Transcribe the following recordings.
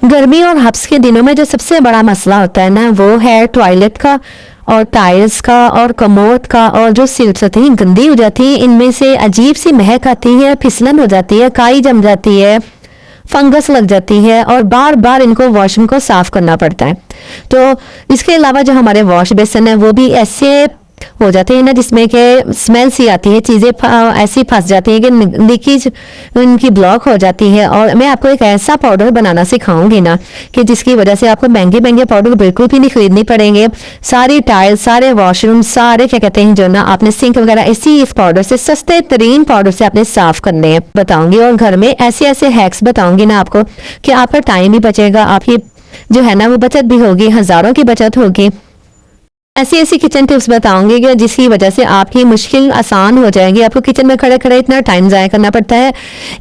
गर्मी और हब्स के दिनों में जो सबसे बड़ा मसला होता है ना, वो है टॉयलेट का और टाइल्स का और कमोड का। और जो सीट्स होती हैं गंदी हो जाती हैं, इनमें से अजीब सी महक आती है, फिसलन हो जाती है, काई जम जाती है, फंगस लग जाती है और बार बार इनको वॉशरूम को साफ करना पड़ता है। तो इसके अलावा जो हमारे वॉश बेसिन है वो भी ऐसे हो जाते हैं ना, जिसमें कि स्मेल सी आती है, चीज़ें ऐसी फंस जाती हैं कि लीकेज उनकी ब्लॉक हो जाती है। और मैं आपको एक ऐसा पाउडर बनाना सिखाऊंगी ना कि जिसकी वजह से आपको महंगे महंगे पाउडर बिल्कुल भी नहीं खरीदने पड़ेंगे। सारी टाइल्स, सारे वॉशरूम, सारे क्या कहते हैं जो ना आपने सिंक वगैरह इसी इस पाउडर से, सस्ते तरीन पाउडर से आपने साफ करने हैं बताऊंगी। और घर में ऐसे ऐसे हैक्स बताऊंगी ना आपको कि आपका टाइम भी बचेगा, आपकी जो है ना वो बचत भी होगी, हज़ारों की बचत होगी। ऐसी ऐसी किचन टिप्स बताऊंगी कि जिसकी वजह से आपकी मुश्किल आसान हो जाएगी। आपको किचन में खड़े खड़े इतना टाइम ज़ाया करना पड़ता है,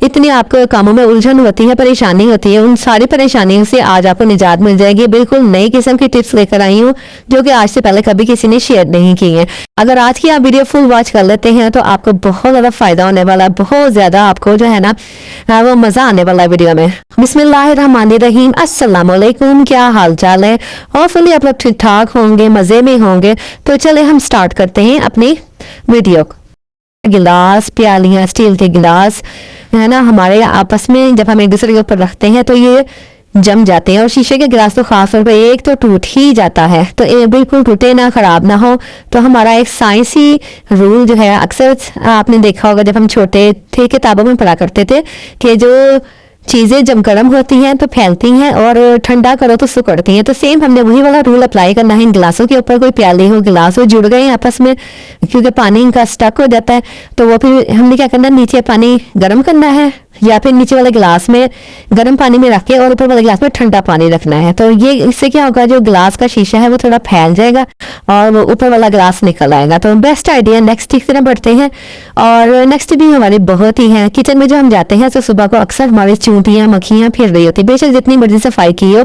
इतनी आपको कामों में उलझन होती है, परेशानी होती है। उन सारी परेशानियों से आज आपको निजात मिल जाएगी। बिल्कुल नई किस्म की टिप्स लेकर आई हूँ जो कि आज से पहले कभी किसी ने शेयर नहीं की है। अगर आज की आप वीडियो फुल वॉच कर लेते हैं तो आपको बहुत ज़्यादा फायदा होने वाला है, बहुत ज़्यादा आपको जो है ना वो मज़ा आने वाला है वीडियो में। बिस्मिल्लाहिर्रहमानिर्रहीम, अस्सलाम वालेकुम, क्या हाल चाल है? होपफुली आप लोग ठीक ठाक होंगे, मज़े में होंगे। तो चले हम स्टार्ट करते हैं अपनी वीडियो। गिलास, प्यालियाँ, स्टील के गिलास है ना, हमारे आपस में जब हम एक दूसरे के ऊपर रखते हैं तो ये जम जाते हैं। और शीशे के गिलास तो खास तौर पर एक तो टूट ही जाता है, तो ये बिल्कुल टूटे ना, खराब ना हो। तो हमारा एक साइंसी रूल जो है, अक्सर आपने देखा होगा जब हम छोटे थे किताबों में पढ़ा करते थे कि जो चीज़ें जब गर्म होती हैं तो फैलती हैं और ठंडा करो तो सिकुड़ती हैं। तो सेम हमने वही वाला रूल अप्लाई करना है इन गिलासों के ऊपर। कोई प्याले हो, गिलास हो, जुड़ गए आपस में क्योंकि पानी इनका स्टक हो जाता है, तो वो फिर हमने क्या करना है, नीचे पानी गर्म करना है या फिर नीचे वाले गिलास में गर्म पानी में रख के और ऊपर वाले गिलास में ठंडा पानी रखना है। तो ये इससे क्या होगा, जो गिलास का शीशा है वो थोड़ा फैल जाएगा और वो ऊपर वाला गिलास निकल आएगा। तो बेस्ट आइडिया। नेक्स्ट की तरह बढ़ते हैं। और नेक्स्ट भी हमारी बहुत ही है। किचन में जो हम जाते हैं तो सुबह को अक्सर हमारी चूंटियाँ, मक्खियाँ फिर रही होती है। बेशक जितनी मर्जी सफाई की हो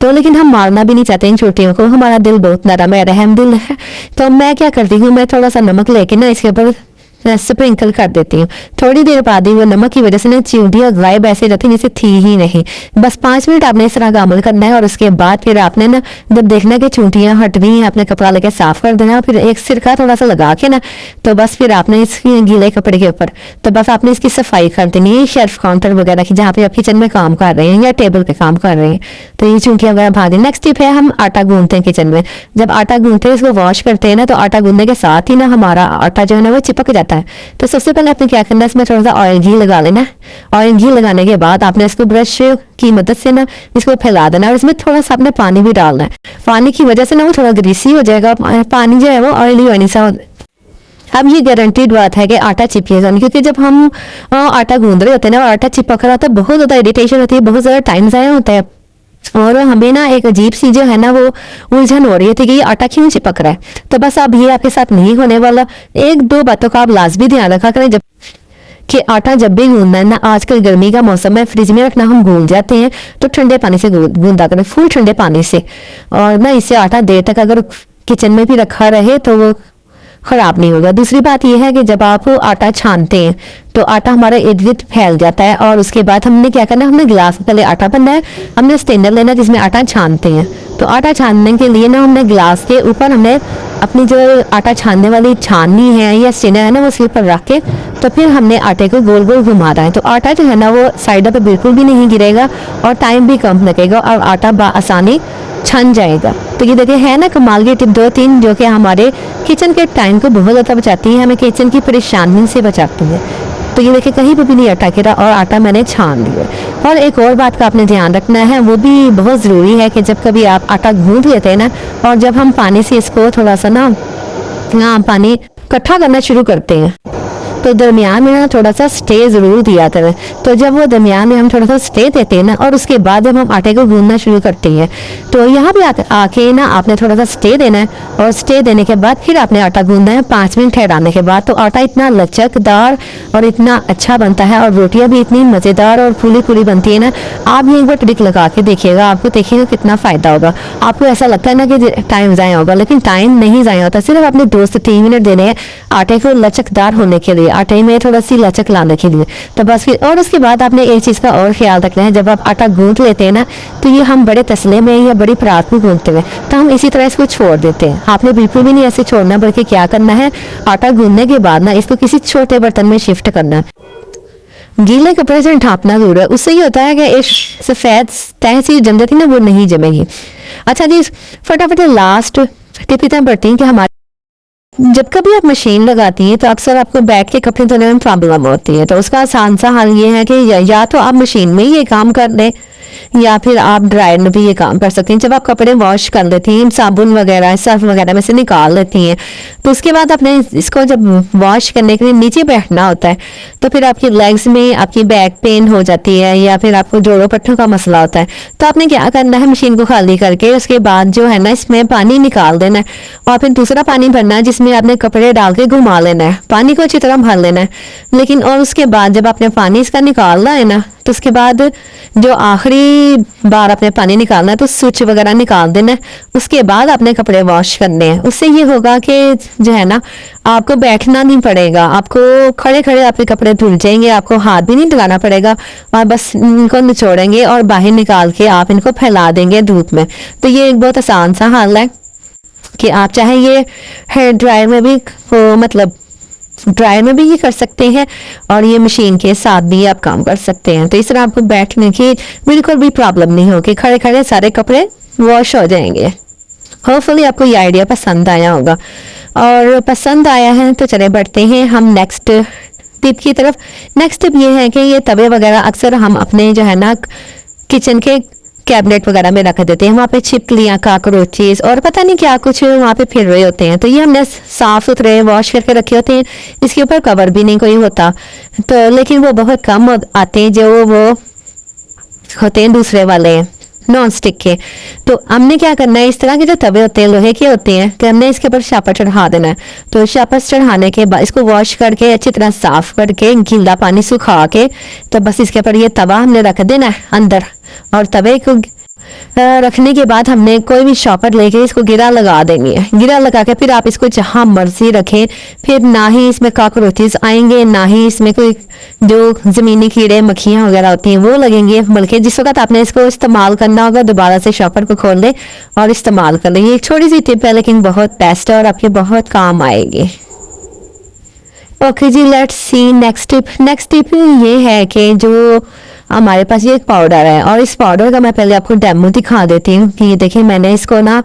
तो, लेकिन हम मारना भी नहीं चाहते इन चूंटियों को। हमारा दिल बहुत नरम है, रहम दिल है। तो मैं क्या करती हूँ, मैं थोड़ा सा नमक लेके ना इसके ऊपर स्प्रिंकल कर देती हूँ। थोड़ी देर बाद ही वो नमक की वजह से ना चींटियाँ गायब ऐसे जाती जैसे थी ही नहीं। बस 5 मिनट आपने इस तरह का अमल करना है और उसके बाद फिर आपने ना जब देखना कि चींटियाँ हट गई हैं, आपने कपड़ा लेके साफ कर देना। फिर एक सिरका थोड़ा सा लगा के ना, तो बस फिर आपने इसकी गीले कपड़े के ऊपर तो बस आपने इसकी सफाई कर देनी है, शेल्फ काउंटर वगैरह की, जहाँ पे आप किचन में काम कर रहे हैं या टेबल पे काम कर रहे हैं, तो ये चींटियाँ वगैरह भाग। नेक्स्ट टिप है, हम आटा गूंथते हैं किचन में। जब आटा गूंथते हैं, इसको वॉश करते हैं ना, तो आटा गूंथने के साथ ही ना हमारा आटा जो है ना वो चिपक जाता है। तो सबसे पहले आपने क्या करना है, इसमें थोड़ा सा ऑयल घी लगा लेना। ऑयल घी लगाने के बाद आपने इसको ब्रश की मदद से ना इसको फैला देना और इसमें थोड़ा सा आपने पानी भी डालना है। पानी की वजह से ना वो थोड़ा ग्रीसी हो जाएगा, पानी जो है वो ऑयली ऑयली सा। अब ये गारंटीड बात है कि आटा चिपकेगा नहीं, क्योंकि जब हम आटा गूंद रहे होते हैं ना और आटा चिपक रहा होता है, बहुत ज़्यादा इरिटेशन होती है, बहुत ज़्यादा टाइम ज़ाया होता है। और हमें ना एक अजीब सी जो है ना वो उलझन हो रही थी कि ये आटा क्यों चिपक रहा है। तो बस अब ये आपके साथ नहीं होने वाला। एक दो बातों का आप लाजमी ध्यान रखा करें जब कि आटा जब भी गूंदना है ना, आजकल गर्मी का मौसम है, फ्रिज में रखना हम भूल जाते हैं, तो ठंडे पानी से गूंदा करें, फुल ठंडे पानी से। और ना इससे आटा देर तक अगर किचन में भी रखा रहे तो वो खराब नहीं होगा। दूसरी बात यह है कि जब आप आटा छानते हैं तो आटा हमारे इर्द गिर्द फैल जाता है। और उसके बाद हमने क्या करना है, हमने गिलास में पहले आटा भरना है, हमने स्टेनर लेना है जिसमें आटा छानते हैं। तो आटा छानने के लिए ना हमने गिलास के ऊपर हमने अपनी जो आटा छानने वाली छाननी है या स्टेनर है ना वो उसके ऊपर रख के तो फिर हमने आटे को गोल गोल घुमाना है। तो आटा जो है ना वो साइडों पे बिल्कुल भी नहीं गिरेगा और टाइम भी कम लगेगा और आटा आसानी छन जाएगा। तो ये देखिए है ना कमाल की टिप 2-3 जो कि हमारे किचन के टाइम को बहुत ज़्यादा बचाती है, हमें किचन की परेशानी से बचाती है। तो ये देखिए कहीं पर भी नहीं आटा गिरा और आटा मैंने छान लिया। और एक और बात का आपने ध्यान रखना है, वो भी बहुत ज़रूरी है कि जब कभी आप आटा गूंथ लेते हैं ना और जब हम पानी से इसको थोड़ा सा ना पानी इकट्ठा करना शुरू करते हैं तो दरमियान में ना थोड़ा सा स्टे ज़रूर दिया करें। तो जब वो दरमियान में हम थोड़ा सा स्टे देते हैं ना और उसके बाद जब हम आटे को गूंदना शुरू करते हैं तो यहाँ भी आके ना आपने थोड़ा सा स्टे देना है और स्टे देने के बाद फिर आपने आटा गूंदना है 5 मिनट ठहराने के बाद। तो आटा इतना लचकदार और इतना अच्छा बनता है और रोटियाँ भी इतनी मज़ेदार और फूली फूली बनती है ना। आप ये एक बार ट्रिक लगा के देखिएगा, आपको देखिएगा कितना फ़ायदा होगा। आपको ऐसा लगता है ना कि टाइम ज़ाया होगा, लेकिन टाइम नहीं ज़ाया होता, सिर्फ आपने 2 से 3 मिनट देने हैं आटे को लचकदार होने के लिए। आटे में थोड़ा सी लचक लाने के लिए। तो बस फिर और उसके बाद आपने एक चीज़ का और ख्याल रखना है, जब आप आटा गूंथ लेते हैं ना, तो ये हम बड़े तसले में या बड़ी परात में गूंथते हैं, तो हम इसी तरह इसको छोड़ देते हैं। आपने बिल्कुल भी नहीं ऐसे छोड़ना, बल्कि क्या करना है, आटा गूंथने के बाद ना इसको किसी छोटे बर्तन में शिफ्ट करना है। गीले कपड़े से ढांपना जरूर है, उससे ये होता है कि एक सफ़ेद तह सी जम जाती है ना, वो नहीं जमेगी। अच्छा जी, फटाफट लास्ट टिप इतना बढ़ती है कि हमारे जब कभी आप मशीन लगाती हैं तो अक्सर आपको बैठ के कपड़े धोने में प्रॉब्लम होती है। तो उसका आसान सा हल ये है कि या तो आप मशीन में ही ये काम कर लें, या फिर आप ड्रायर में भी ये काम कर सकती हैं। जब आप कपड़े वॉश कर लेती हैं, साबुन वगैरह सर्फ वगैरह में से निकाल लेती हैं, तो उसके बाद आपने इसको जब वॉश करने के लिए नीचे बैठना होता है, तो फिर आपकी लेग्स में आपकी बैक पेन हो जाती है, या फिर आपको जोड़ों पट्टों का मसला होता है। तो आपने क्या करना है, मशीन को खाली करके उसके बाद जो है ना, इसमें पानी निकाल देना है, और फिर दूसरा पानी भरना है जिसमें आपने कपड़े डाल के घुमा लेना है, पानी को अच्छी तरह भर लेना है। लेकिन और उसके बाद जब आपने पानी इसका निकालना है ना, तो उसके बाद जो आखिरी बार आपने पानी निकालना है तो स्विच वगैरह निकाल देना है। उसके बाद आपने कपड़े वॉश करने हैं। उससे ये होगा कि जो है ना, आपको बैठना नहीं पड़ेगा, आपको खड़े खड़े आपके कपड़े धुल जाएंगे, आपको हाथ भी नहीं लगाना पड़ेगा, और बस इनको निचोड़ेंगे और बाहर निकाल के आप इनको फैला देंगे धूप में। तो ये एक बहुत आसान सा हल है कि आप चाहे ये हेयर ड्रायर में भी मतलब ड्रायर में भी ये कर सकते हैं, और ये मशीन के साथ भी आप काम कर सकते हैं। तो इस तरह आपको बैठने की बिल्कुल भी प्रॉब्लम नहीं होगी, खड़े खड़े सारे कपड़े वॉश हो जाएंगे। होपफुली आपको ये आइडिया पसंद आया होगा, और पसंद आया है तो चले बढ़ते हैं हम नेक्स्ट टिप की तरफ। नेक्स्ट टिप ये है कि ये तवे वगैरह अक्सर हम अपने जो है ना किचन के कैबिनेट वगैरह में रख देते हैं, वहाँ पे छिपकलियाँ, काकरोचेस और पता नहीं क्या कुछ वहाँ पे फिर रहे होते हैं। तो ये हमने साफ सुथरे वॉश करके रखे होते हैं, इसके ऊपर कवर भी नहीं कोई होता, तो लेकिन वो बहुत कम आते हैं जो वो होते हैं दूसरे वाले नॉन स्टिक के। तो हमने क्या करना है, इस तरह के जो तवे होते हैं लोहे के होते हैं, कि हमने इसके ऊपर शापर चढ़ा देना है। तो शापर चढ़ाने के बाद इसको वॉश करके अच्छी तरह साफ करके गीला पानी सुखा के, तो बस इसके ऊपर ये तवा हमने रख देना है अंदर, और तवे को रखने के बाद हमने कोई भी शॉपर लेके इसको गिरा लगा देंगे। गिरा लगा के फिर आप इसको जहां मर्जी रखें, फिर ना ही इसमें कॉकरोचेस आएंगे, ना ही इसमें कोई जो ज़मीनी कीड़े मक्खियां वगैरह होती हैं वो लगेंगे। बल्कि जिस वक्त आपने इसको इस्तेमाल करना होगा, दोबारा से शॉपर को खोल लें और इस्तेमाल कर लें। ये एक छोटी सी टिप है, लेकिन बहुत बेस्ट है और आपके बहुत काम आएगी। ओके जी, let's see next tip. Next tip ये है कि जो हमारे पास ये एक पाउडर है, और इस पाउडर का मैं पहले आपको डेमो दिखा देती हूँ कि ये देखिए, मैंने इसको ना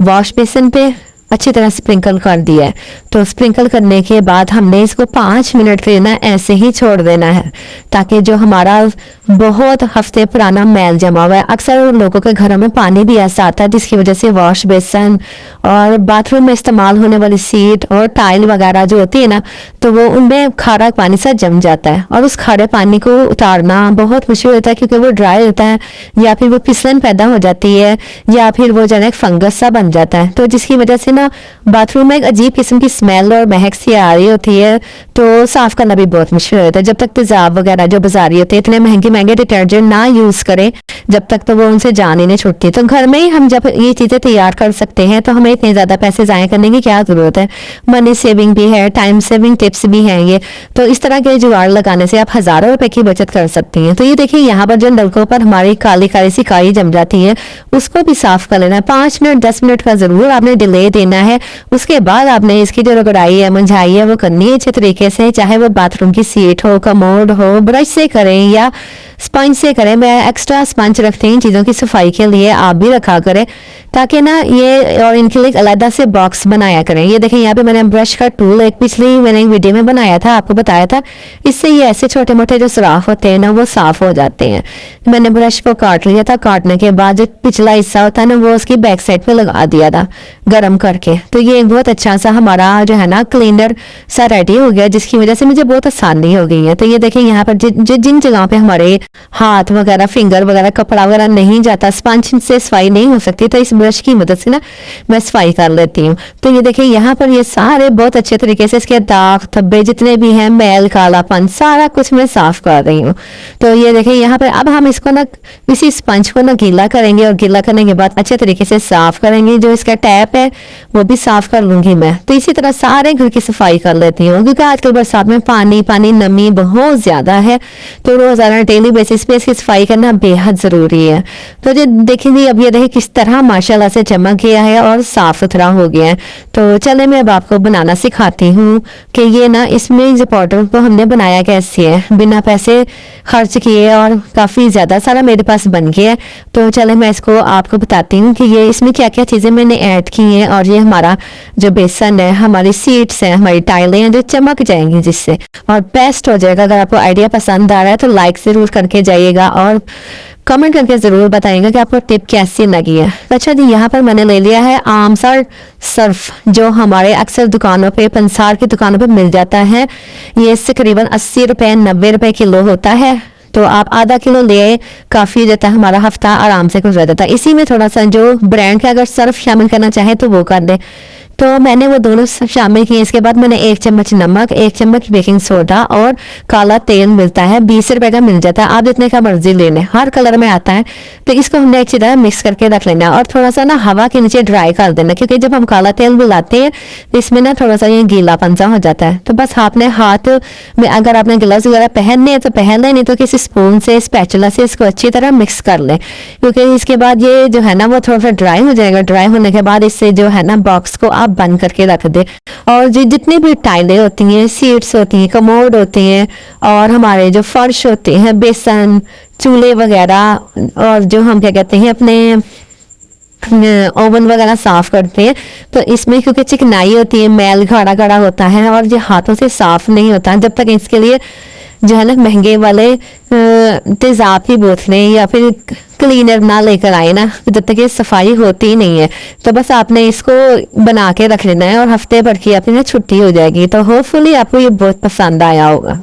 वॉश बेसिन पे अच्छी तरह स्प्रिंकल कर दिया है। तो स्प्रिंकल करने के बाद हमने इसको 5 मिनट के लिए ना ऐसे ही छोड़ देना है, ताकि जो हमारा बहुत हफ्ते पुराना मैल जमा हुआ है, अक्सर लोगों के घरों में पानी भी ऐसा आता है जिसकी वजह से वॉश बेसिन और बाथरूम में इस्तेमाल होने वाली सीट और टाइल वगैरह जो होती है ना, तो वो उनमें खारा पानी सा जम जाता है, और उस खारे पानी को उतारना बहुत मुश्किल होता है, क्योंकि वो ड्राई होता है, या फिर वो फिसलन पैदा हो जाती है, या फिर वो जो है फंगस सा बन जाता है। तो जिसकी वजह से बाथरूम में एक अजीब किस्म की स्मेल और महक सी आ रही होती है, तो साफ करना भी बहुत मुश्किल होता है। जब तक तेजाब वगैरह जो बाजारी होते हैं, इतने महंगे महंगे डिटर्जेंट ना यूज करें जब तक, तो वो उनसे जान ही नहीं छूटती। तो घर में ही हम जब ये चीजें तैयार कर सकते हैं, तो हमें इतने ज्यादा पैसे जाया करने की क्या जरूरत है। मनी सेविंग भी है, टाइम सेविंग टिप्स भी हैं ये। तो इस तरह के जुगाड़ लगाने से आप हजारों रुपए की बचत कर सकती हैं। तो ये देखिए, यहाँ पर जो नलकों पर हमारी काली काली सी काई जम जाती है, उसको भी साफ कर लेना है। 5 मिनट 10 मिनट का जरूर आपने डिले देना है। उसके बाद आपने इसकी जो रगड़ाई है, मुंझाई है, वो करनी है अच्छे तरीके से, चाहे वो बाथरूम की सीट हो, कमोड हो, ब्रश से करें या स्पंज से करें। मैं एक्स्ट्रा स्पंज रखती हूँ चीज़ों की सफाई के लिए, आप भी रखा करें, ताकि ना ये और इनके लिए अलग से बॉक्स बनाया करें। ये देखें, यहाँ पे मैंने ब्रश का टूल एक पिछली मैंने एक वीडियो में बनाया था, आपको बताया था। इससे ये ऐसे छोटे मोटे जो सुराख होते हैं ना, वो साफ हो जाते हैं। मैंने ब्रश को काट लिया था, काटने के बाद जो पिछला हिस्सा होता है ना, वो उसकी बैक साइड पे लगा दिया था गर्म करके। तो ये एक बहुत अच्छा सा हमारा जो है ना क्लीनर सा रेडी हो गया, जिसकी वजह से मुझे बहुत आसानी हो गई है। तो ये देखें, यहाँ पर जिन जगहों पे हमारे हाथ वगैरह, फिंगर वगैरह, कपड़ा वगैरह नहीं जाता, स्पंज से सफाई नहीं हो सकती, तो इस ब्रश की मदद से ना मैं सफाई कर लेती हूँ। तो ये देखिए यहाँ पर ये सारे बहुत अच्छे तरीके से इसके दाग धब्बे जितने भी हैं, मैल कालापन, सारा कुछ मैं साफ कर रही हूँ। तो ये देखिए यहाँ पर अब हम इसको ना इसी स्पंज को ना गीला करेंगे और गीला करने के बाद अच्छे तरीके से साफ करेंगे। जो इसका टैप है वो भी साफ कर लूंगी मैं। तो इसी तरह सारे घर की सफाई कर लेती हूँ, क्योंकि आजकल बरसात में पानी पानी नमी बहुत ज्यादा है, तो रोजाना डेली बेसिस पे इसकी सफाई करना बेहद जरूरी है। तो जो देखेंगे अब ये देखिए किस तरह माशाल्लाह से चमक गया है और साफ सुथरा हो गया है। तो चले मैं अब आपको बनाना सिखाती हूँ कि ये ना इसमें जो पाउडर को हमने बनाया कैसे है, बिना पैसे खर्च किए, और काफी ज्यादा सारा मेरे पास बन गया है। तो चले मैं इसको आपको बताती हूँ कि ये इसमें क्या क्या चीजें मैंने ऐड की हैं। और ये हमारा जो बेसन है, हमारी सीड्स हैं, हमारी टाइलें हैं जो चमक जाएंगी जिससे, और बेस्ट हो जाएगा। अगर आपको आइडिया पसंद आ रहा है तो लाइक जरूर करके जाइएगा और कमेंट करके जरूर बताइएगा कि आपको टिप कैसी लगी है। अच्छा जी, यहाँ पर मैंने ले लिया है आमसर सर्फ, जो हमारे अक्सर दुकानों पे, पंसार की दुकानों पे मिल जाता है। ये तकरीबन 80 रुपए 90 रुपए किलो होता है। तो आप आधा किलो ले, काफी जाता है, हमारा हफ्ता आराम से गुजर जाता है। इसी में थोड़ा सा जो ब्रांड का अगर सर्फ शामिल करना चाहे तो वो कर दे। तो मैंने वो दोनों शामिल किए। इसके बाद मैंने 1 चम्मच नमक, 1 चम्मच बेकिंग सोडा और काला तेल मिलता है, 20 रुपए का मिल जाता है। आप जितने का मर्जी ले लें, हर कलर में आता है। तो इसको हमने अच्छी तरह मिक्स करके रख लेना और थोड़ा सा ना हवा के नीचे ड्राई कर देना, क्योंकि जब हम काला तेल मिलाते हैं तो इसमें ना थोड़ा सा ये गीलापन सा हो जाता है। तो बस आपने हाथ में अगर आपने ग्लव्स वगैरह पहनने हैं तो पहन लें, नहीं तो किसी स्पून से, स्पैचुला से इसको अच्छी तरह मिक्स कर लें, क्योंकि इसके बाद ये जो है ना वो थोड़ा सा ड्राई हो जाएगा। ड्राई होने के बाद इससे जो है ना बॉक्स को आप बंद करके रख दे। और जितनी भी टाइलें होती हैं, सीट्स होती हैं, कमोड होती हैं, और हमारे जो फर्श होते हैं, बेसन, चूल्हे वगैरह, और जो हम क्या कहते हैं अपने ओवन वगैरह साफ करते हैं, तो इसमें क्योंकि चिकनाई होती है, मैल गाढ़ा गाढ़ा होता है और ये हाथों से साफ नहीं होता। जब तक इसके लिए जो है ना महंगे वाले तेजाब की बोतलें या फिर क्लीनर ना लेकर आए ना, जब तक ये सफाई होती ही नहीं है। तो बस आपने इसको बना के रख लेना है और हफ्ते भर की अपनी ना छुट्टी हो जाएगी। तो होपफुली आपको ये बहुत पसंद आया होगा।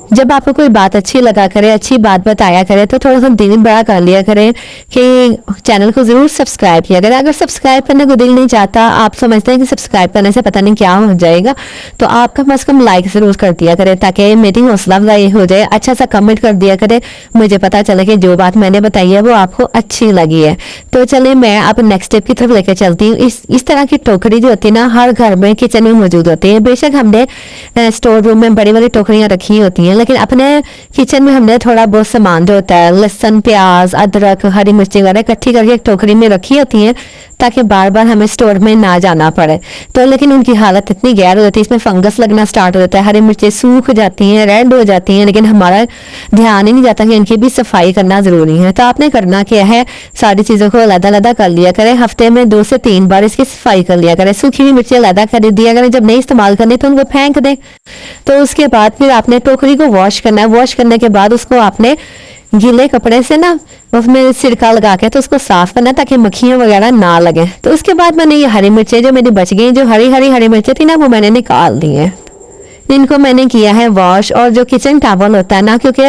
जब आपको कोई बात अच्छी लगा करे, अच्छी बात बताया करे, तो थोड़ा सा दिल बड़ा कर लिया करें कि चैनल को जरूर सब्सक्राइब किया करें। अगर सब्सक्राइब करने को दिल नहीं चाहता, आप समझते हैं कि सब्सक्राइब करने से पता नहीं क्या हो जाएगा, तो आप कम से कम लाइक जरूर कर दिया करें, ताकि मेरी हौसला अफजाई हो जाए। अच्छा सा कमेंट कर दिया करें, मुझे पता चले कि जो बात मैंने बताई है वो आपको अच्छी लगी है। तो चले मैं अब नेक्स्ट स्टेप की तरफ लेकर चलती हूँ। इस तरह की टोकरी जो होती है ना, हर घर में किचन में मौजूद होती है। बेशक हमने स्टोर रूम में बड़ी बड़ी टोकरियां रखी होती हैं, लेकिन अपने किचन में हमने थोड़ा बहुत सामान जो होता है, लहसुन, प्याज, अदरक, हरी मिर्ची वगैरह इकट्ठी करके एक टोकरी में रखी होती है, ताकि बार बार हमें स्टोर में ना जाना पड़े। तो लेकिन उनकी हालत इतनी गैर हो जाती है, इसमें फंगस लगना स्टार्ट हो जाता है, हरी मिर्चें सूख जाती हैं, रेड हो जाती हैं, लेकिन हमारा ध्यान ही नहीं जाता कि इनकी भी सफाई करना जरूरी है। तो आपने करना क्या है, सारी चीजों को अलग-अलग कर लिया करें। हफ्ते में 2 से 3 बार इसकी सफाई कर लिया करें। सूखी हुई मिर्ची अलग कर दिया करें, जब नहीं इस्तेमाल करनी तो उनको फेंक दें। तो उसके बाद फिर आपने टोकरी को वॉश करना है। वॉश करने के बाद उसको आपने गीले कपड़े से ना उसमें सिरका लगा के तो उसको साफ करना, ताकि मक्खियां वगैरह ना लगे। तो उसके बाद मैंने ये हरी मिर्चें जो मेरी बच गई, जो हरी मिर्चें थी ना, वो मैंने निकाल दी है। इनको मैंने किया है वॉश। और जो किचन टॉवल होता है ना, क्योंकि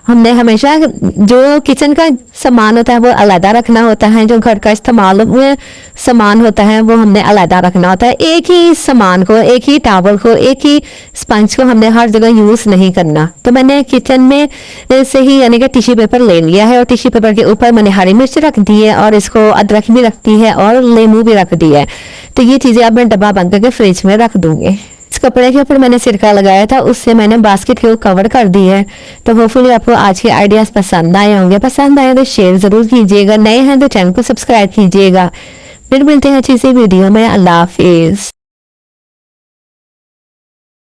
हमने हमेशा जो किचन का सामान होता है वो अलग रखना होता है, जो घर का इस्तेमाल में सामान होता है वो हमने अलग रखना होता है। एक ही सामान को, एक ही टॉवल को, एक ही स्पंज को हमने हर जगह यूज नहीं करना। तो मैंने किचन में से ही यानी कि टिश्यू पेपर ले लिया है, और टिश्यू पेपर के ऊपर मैंने हरी मिर्च रख दी है, और इसको अदरक भी रखती है और नींबू भी रख दिया है। तो ये चीजें अब मैं डब्बा बंद करके फ्रिज में रख दूंगी। इस कपड़े के ऊपर मैंने सिरका लगाया था, उससे मैंने बास्केट को कवर कर दी है। तो होपफुली आपको आज के आइडियाज पसंद आए होंगे। पसंद आए तो शेयर जरूर कीजिएगा, नए हैं तो चैनल को सब्सक्राइब कीजिएगा। फिर मिलते हैं अच्छी सी वीडियो में। अल्लाह हाफिज।